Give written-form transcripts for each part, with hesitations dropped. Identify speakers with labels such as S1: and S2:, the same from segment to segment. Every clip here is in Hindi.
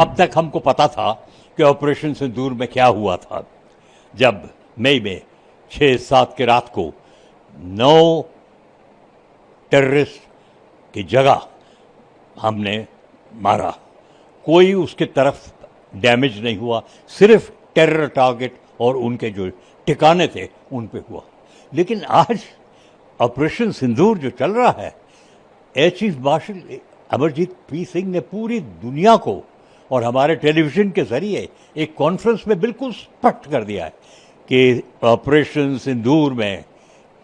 S1: अब तक हमको पता था कि ऑपरेशन सिंदूर में क्या हुआ था। जब मई में 6-7 की रात को 9 टेररिस्ट की जगह हमने मारा, कोई उसके तरफ डैमेज नहीं हुआ, सिर्फ टेरर टारगेट और उनके जो ठिकाने थे उन पे हुआ। लेकिन आज ऑपरेशन सिंदूर जो चल रहा है, air chief marshal Amarjeet P Singh ने पूरी दुनिया को और हमारे टेलीविज़न के ज़रिए एक कॉन्फ्रेंस में बिल्कुल स्पष्ट कर दिया है कि ऑपरेशन सिंदूर में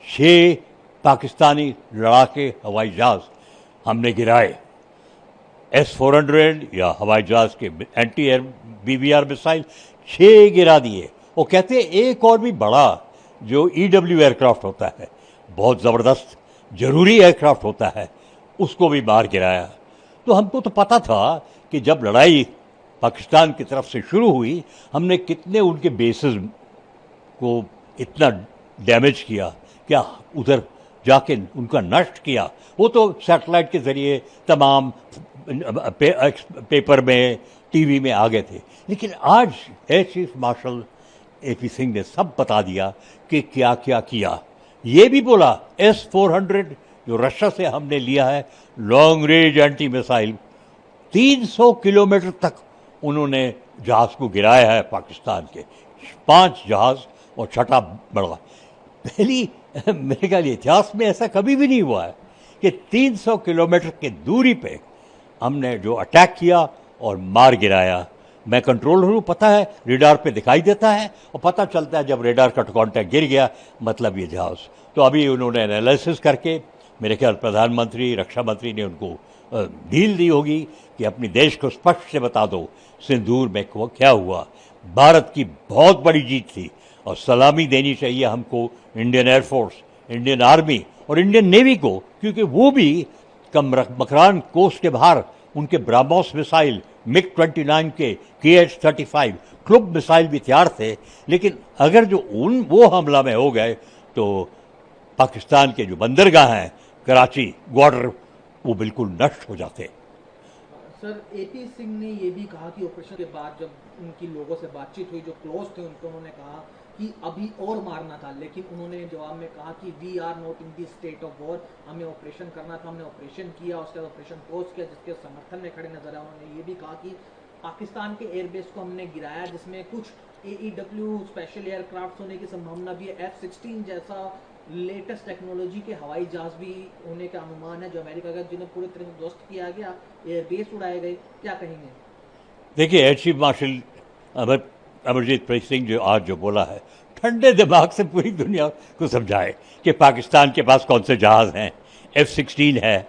S1: 6 पाकिस्तानी लड़ाके हवाई जहाज़ हमने गिराए। S-400 या हवाई जहाज़ के एंटी एयर BBR मिसाइल 6 गिरा दिए। वो कहते हैं एक और भी बड़ा जो EW एयरक्राफ्ट होता है, बहुत ज़बरदस्त ज़रूरी एयरक्राफ्ट होता है, उसको भी मार गिराया। तो हमको तो पता था कि जब लड़ाई पाकिस्तान की तरफ से शुरू हुई, हमने कितने उनके बेसेस को इतना डैमेज किया, क्या उधर जाके उनका नष्ट किया। वो तो सैटेलाइट के ज़रिए तमाम पेपर में, टीवी में आ गए थे। लेकिन आज air chief marshal AP Singh ने सब बता दिया कि क्या क्या किया। ये भी बोला S-400 जो रशिया से हमने लिया है, long range anti missile, 300 kilometre तक उन्होंने जहाज़ को गिराया है पाकिस्तान के। 5 जहाज़ और 6ठा बड़ा। पहली मेरे ख्याल इतिहास में ऐसा कभी भी नहीं हुआ है कि 300 किलोमीटर की दूरी पे हमने जो अटैक किया और मार गिराया। मैं कंट्रोलर हूँ, पता है, रेडार पे दिखाई देता है और पता चलता है जब रेडार का कांटेक्ट गिर गया, मतलब ये जहाज़। तो अभी उन्होंने एनालिसिस करके, मेरे ख्याल प्रधानमंत्री, रक्षा मंत्री ने उनको डील दी होगी कि अपने देश को स्पष्ट से बता दो सिंदूर में क्या हुआ। भारत की बहुत बड़ी जीत थी और सलामी देनी चाहिए हमको इंडियन एयरफोर्स, इंडियन आर्मी और इंडियन नेवी को, क्योंकि वो भी मकरान कोस्ट के बाहर उनके ब्राह्मोस मिसाइल, MiG-29 के KH-35 क्लब मिसाइल भी तैयार थे। लेकिन अगर जो वो हमला में हो गए तो पाकिस्तान के जो बंदरगाह हैं कराची, ग्वादर, वो बिल्कुल नष्ट हो जाते।
S2: सर, AP सिंह ने ये भी कहा कि ऑपरेशन के बाद जब उनकी लोगों से बातचीत हुई जो क्लोज थे उनको, उन्होंने कहा कि अभी और मारना था, लेकिन उन्होंने जवाब में कहा कि we are not in the state of war, हमें ऑपरेशन करना था, हमने ऑपरेशन किया, उसके बाद ऑपरेशन क्लोज किया, जिसके समर्थन में खड़े नजर आए। उन्होंने ये भी कहा कि पाकिस्तान के एयरबेस को हमने गिराया जिसमें कुछ AEW स्पेशल एयरक्राफ्ट होने की संभावना भी है, F-16 जैसा लेटेस्ट टेक्नोलॉजी के हवाई जहाज भी होने का अनुमान है जो अमेरिका का, जिन्हें पूरी तरह से ध्वस्त किया गया, एयरबेस उड़ाए गए। क्या कहेंगे?
S1: देखिए, air chief marshal Amarjeet P Singh जो आज जो बोला है, ठंडे दिमाग से पूरी दुनिया को समझाए कि पाकिस्तान के पास कौन से जहाज़ हैं। F-16 है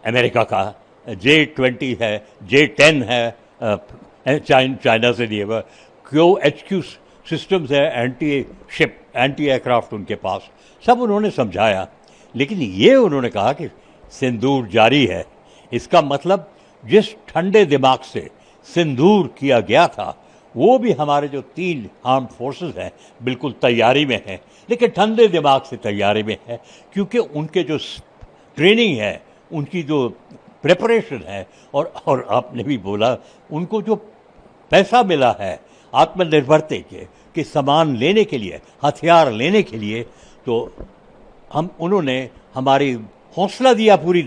S1: अमेरिका का, J-20 है, J-10 है चाइना से लिए हुआ, QHQ सिस्टम्स है, एंटी शिप, एंटी एयरक्राफ्ट उनके पास, सब उन्होंने समझाया। लेकिन ये उन्होंने कहा कि सिंदूर जारी है। इसका मतलब जिस ठंडे दिमाग से सिंदूर किया गया था, वो भी हमारे जो 3 आर्म फोर्सेस हैं बिल्कुल तैयारी में हैं। लेकिन ठंडे दिमाग से तैयारी में है क्योंकि उनके जो ट्रेनिंग है, उनकी जो प्रिपरेशन है, और आपने भी बोला उनको जो पैसा मिला है आत्मनिर्भरता के सामान लेने के लिए, हथियार लेने के लिए, तो उन्होंने हमारी हौसला दिया पूरी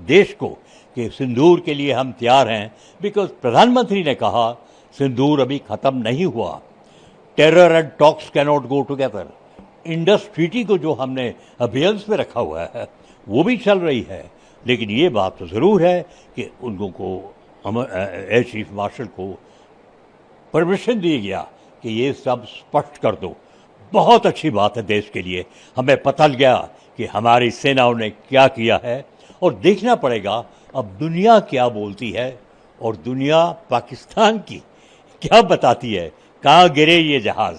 S1: देश को कि सिंदूर के लिए हम तैयार हैं। बिकॉज प्रधानमंत्री ने कहा सिंदूर अभी ख़त्म नहीं हुआ, terror and talks cannot go together. Indus treaty को जो हमने अभियंस में रखा हुआ है वो भी चल रही है। लेकिन ये बात तो ज़रूर है कि उनको एयर चीफ मार्शल को परमिशन दी गया कि ये सब स्पष्ट कर दो। बहुत अच्छी बात है देश के लिए, हमें पता लग गया कि हमारी सेनाओं ने क्या किया है। और देखना पड़ेगा अब दुनिया क्या बोलती है और दुनिया पाकिस्तान की क्या बताती है, कहाँ गिरे ये जहाज़,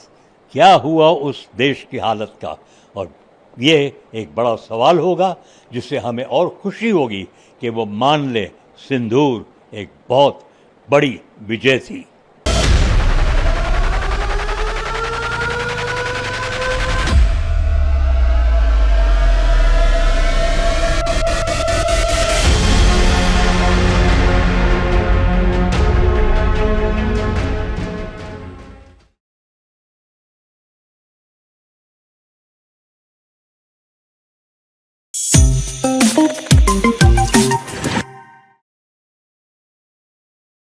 S1: क्या हुआ उस देश की हालत का। और ये एक बड़ा सवाल होगा जिससे हमें और खुशी होगी कि वो मान ले सिंदूर एक बहुत बड़ी विजय थी।
S3: है।